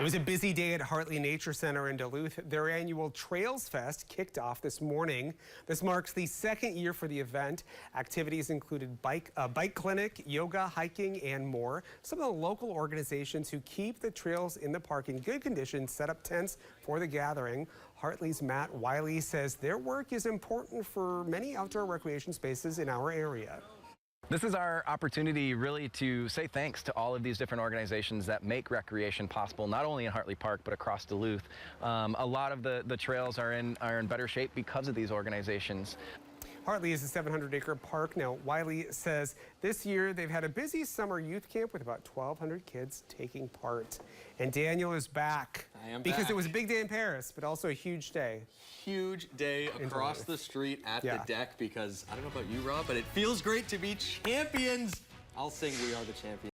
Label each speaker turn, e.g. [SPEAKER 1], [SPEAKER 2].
[SPEAKER 1] It was a busy day at Hartley Nature Center in Duluth. Their annual Trails Fest kicked off this morning. This marks the second year for the event. Activities included a bike clinic, yoga, hiking, and more. Some of the local organizations who keep the trails in the park in good condition set up tents for the gathering. Hartley's Matt Wiley says their work is important for many outdoor recreation spaces in our area.
[SPEAKER 2] This is our opportunity really to say thanks to all of these different organizations that make recreation possible, not only in Hartley Park, but across Duluth. A lot of the trails are in better shape because of these organizations.
[SPEAKER 1] Hartley is a 700-acre park. Now, Wiley says this year they've had a busy summer youth camp with about 1,200 kids taking part. And Daniel is back.
[SPEAKER 3] I am
[SPEAKER 1] because
[SPEAKER 3] back.
[SPEAKER 1] It was a big day in Paris, but also a huge day.
[SPEAKER 3] Huge day across the street at the deck because, I don't know about you, Rob, but it feels great to be champions. I'll sing We Are the Champions.